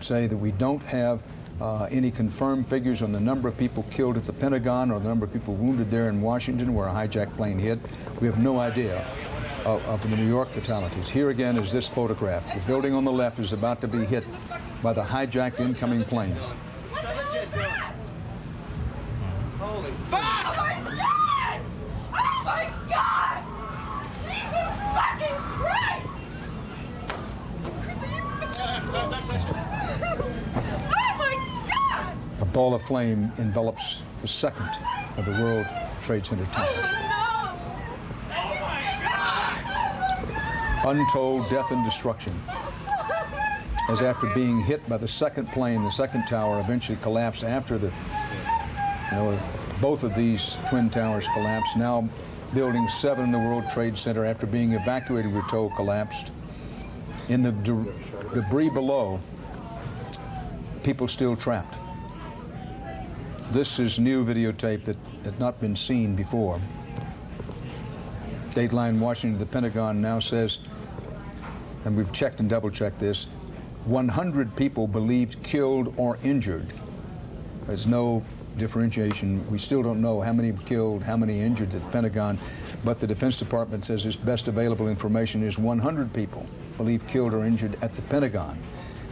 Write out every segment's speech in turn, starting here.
say that we don't have any confirmed figures on the number of people killed at the Pentagon or the number of people wounded there in Washington where a hijacked plane hit. We have no idea of the New York fatalities. Here again is this photograph. The building on the left is about to be hit by the hijacked incoming plane. Holy fuck! Oh my God! Oh my God! Jesus fucking Christ! Don't touch it. Oh my God! A ball of flame envelops the second of the World Trade Center towers. Oh my God! Untold death and destruction. As after being hit by the second plane, the second tower eventually collapsed after both of these twin towers collapsed. Now Building 7 in the World Trade Center, after being evacuated, we're told, collapsed. In the debris below, people still trapped. This is new videotape that had not been seen before. Dateline Washington, the Pentagon now says, and we've checked and double-checked this, 100 people believed killed or injured. There's no differentiation. We still don't know how many killed, how many injured at the Pentagon, but the Defense Department says its best available information is 100 people believed killed or injured at the Pentagon.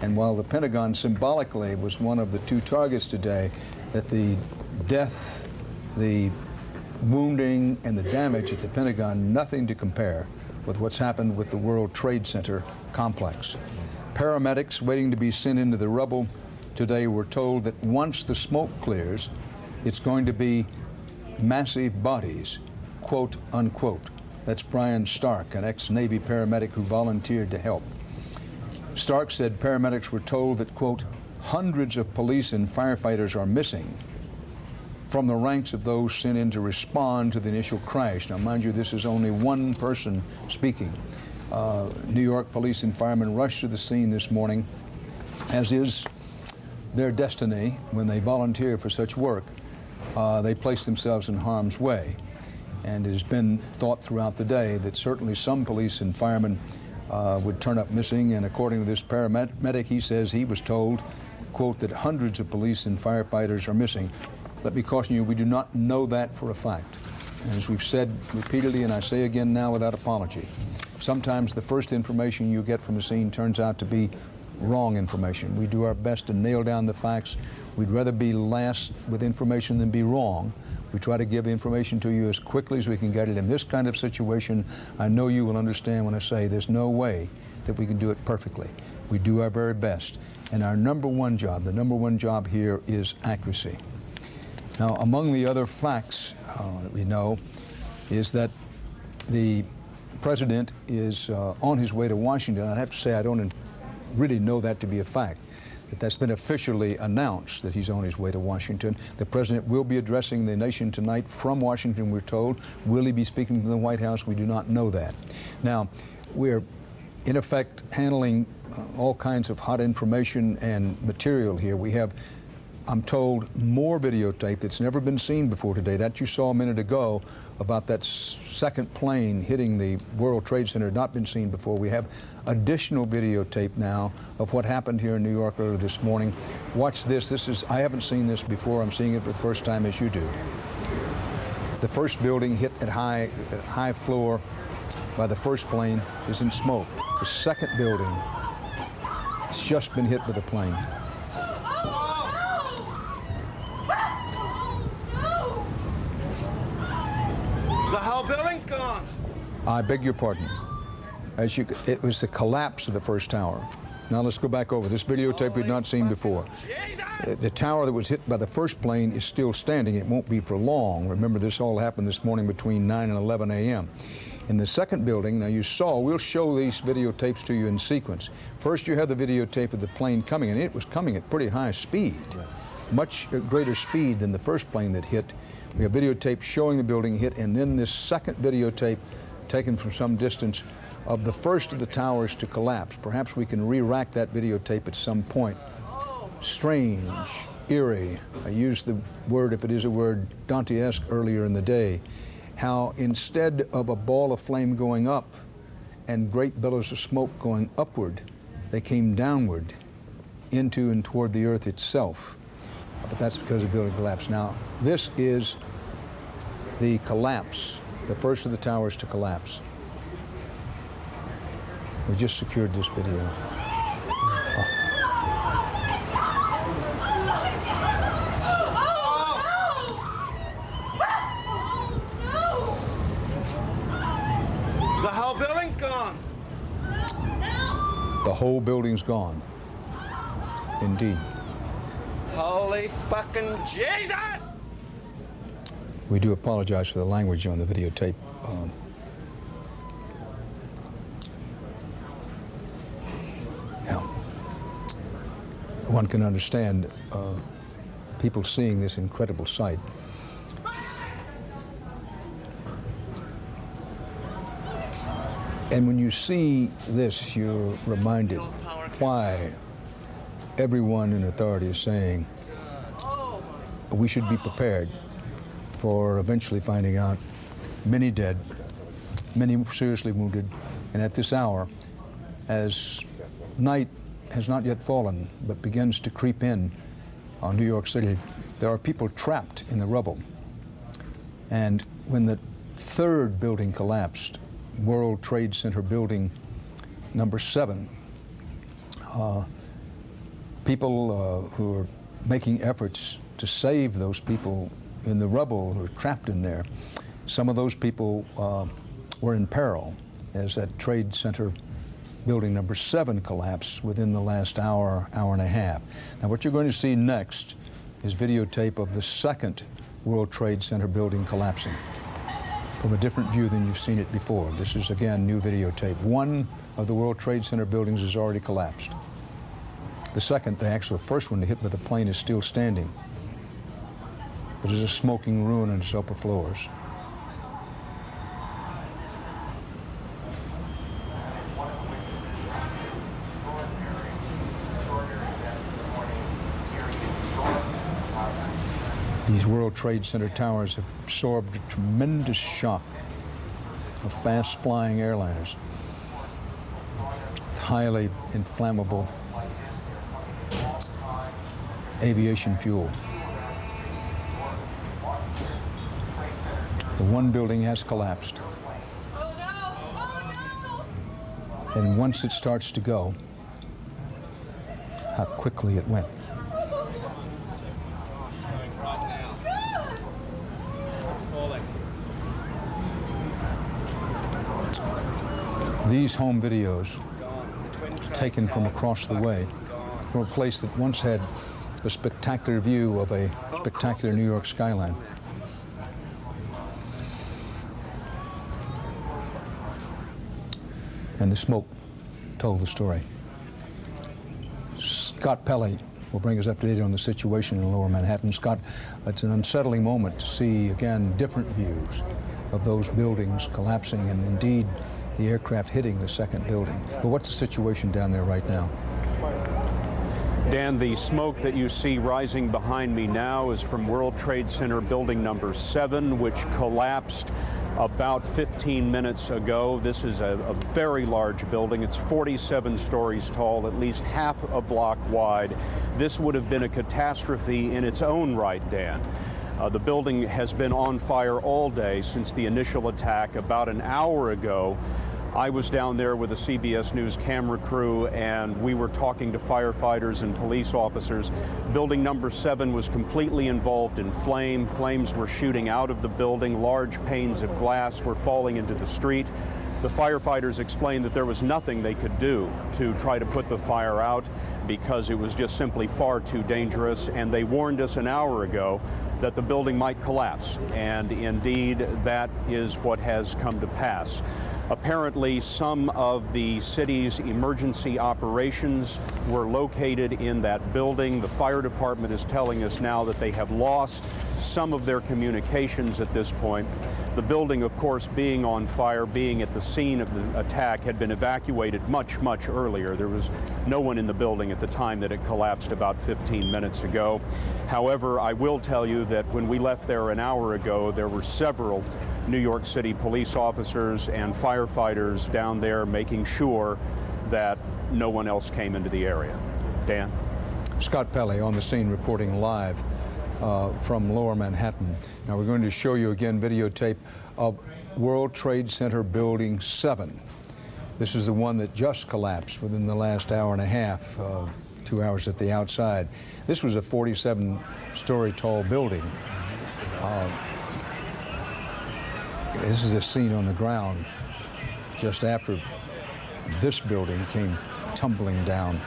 And while the Pentagon symbolically was one of the two targets today, that the death, the wounding, and the damage at the Pentagon, nothing to compare with what's happened with the World Trade Center complex. Paramedics waiting to be sent into the rubble today were told that once the smoke clears, it's going to be massive bodies, quote unquote. That's Brian Stark, an ex-Navy paramedic who volunteered to help. Stark said paramedics were told that, quote, hundreds of police and firefighters are missing from the ranks of those sent in to respond to the initial crash. Now, mind you, this is only one person speaking. New York police and firemen rushed to the scene this morning, as is their destiny when they volunteer for such work. They place themselves in harm's way. And it has been thought throughout the day that certainly some police and firemen would turn up missing. And according to this paramedic, he says he was told, quote, that hundreds of police and firefighters are missing. Let me caution you, we do not know that for a fact. And as we've said repeatedly, and I say again now without apology, sometimes the first information you get from the scene turns out to be wrong information. We do our best to nail down the facts. We'd rather be last with information than be wrong. We try to give the information to you as quickly as we can get it. In this kind of situation, I know you will understand when I say there's no way that we can do it perfectly. We do our very best. And our number one job, the number one job here is accuracy. Now, among the other facts that we know is that the president is on his way to Washington. I'd have to say I don't really know that to be a fact. That's been officially announced that he's on his way to Washington. The president will be addressing the nation tonight from Washington, we're told. Will he be speaking to the White House? We do not know that. Now, we're in effect handling all kinds of hot information and material here. We have, I'm told, more videotape that's never been seen before today. That you saw a minute ago about that second plane hitting the World Trade Center had not been seen before. We have additional videotape now of what happened here in New York earlier this morning. Watch this. This is, I haven't seen this before. I'm seeing it for the first time as you do. The first building hit at high floor by the first plane is in smoke. The second building has just been hit with a plane. The whole building's gone. I beg your pardon. It was the collapse of the first tower. Now let's go back over this videotape we'd not seen before. The tower that was hit by the first plane is still standing. It won't be for long. Remember, this all happened this morning between 9 and 11 a.m. In the second building, now you saw, we'll show these videotapes to you in sequence. First, you have the videotape of the plane coming, and it was coming at pretty high speed, much greater speed than the first plane that hit. We have videotape showing the building hit, and then this second videotape taken from some distance of the first of the towers to collapse. Perhaps we can re-rack that videotape at some point. Strange, eerie. I used the word, if it is a word, Dante-esque earlier in the day. How instead of a ball of flame going up and great billows of smoke going upward, they came downward into and toward the earth itself. But that's because the building collapsed. Now, this is the collapse, the first of the towers to collapse. We just secured this video. The whole building's gone. The whole building's gone. Indeed. Holy fucking Jesus! We do apologize for the language on the videotape. One can understand people seeing this incredible sight. And when you see this, you're reminded why everyone in authority is saying we should be prepared for eventually finding out many dead, many seriously wounded, and at this hour, as night has not yet fallen but begins to creep in on New York City, there are people trapped in the rubble. And when the third building collapsed, World Trade Center building number 7, people who are making efforts to save those people in the rubble who are trapped in there, some of those people were in peril as that Trade Center building number 7 collapsed within the last hour, hour and a half. Now what you're going to see next is videotape of the second World Trade Center building collapsing from a different view than you've seen it before. This is, again, new videotape. One of the World Trade Center buildings has already collapsed. The second, the actual first one hit with a plane, is still standing, but is a smoking ruin in its upper floors. These World Trade Center towers have absorbed a tremendous shock of fast-flying airliners, highly inflammable aviation fuel. The one building has collapsed. Oh no! Oh no! And once it starts to go, how quickly it went. These home videos, taken from across the way, from a place that once had a spectacular view of a spectacular New York skyline. And the smoke told the story. Scott Pelley will bring us up to date on the situation in Lower Manhattan. Scott, it's an unsettling moment to see, again, different views of those buildings collapsing and indeed the aircraft hitting the second building. But what's the situation down there right now? Dan, the smoke that you see rising behind me now is from World Trade Center building number 7, which collapsed about 15 minutes ago. This is a very large building. It's 47 stories tall, at least half a block wide. This would have been a catastrophe in its own right, Dan. The building has been on fire all day since the initial attack. About an hour ago, I was down there with a CBS News camera crew, and we were talking to firefighters and police officers. Building number 7 was completely involved in flame. Flames were shooting out of the building. Large panes of glass were falling into the street. The firefighters explained that there was nothing they could do to try to put the fire out because it was just simply far too dangerous, and they warned us an hour ago that the building might collapse, and indeed that is what has come to pass. Apparently, some of the city's emergency operations were located in that building. The fire department is telling us now that they have lost some of their communications at this point. The building, of course, being on fire, being at the scene of the attack, had been evacuated much, much earlier. There was no one in the building at the time that it collapsed about 15 minutes ago. However, I will tell you that when we left there an hour ago, there were several New York City police officers and firefighters down there making sure that no one else came into the area. Dan? Scott Pelley on the scene reporting live from Lower Manhattan. Now we're going to show you again videotape of World Trade Center Building 7. This is the one that just collapsed within the last hour and a half, 2 hours at the outside. This was a 47-story tall building. This is a scene on the ground just after this building came tumbling down.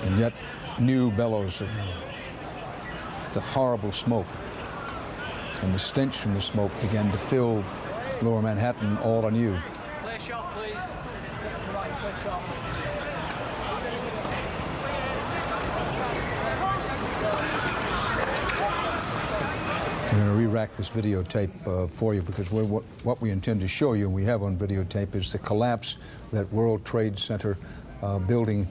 And yet new bellows of the horrible smoke. And the stench from the smoke began to fill Lower Manhattan all anew. Flash off, please. Right, flash off. We're going to re-rack this videotape for you because what we intend to show you, and we have on videotape, is the collapse of that World Trade Center building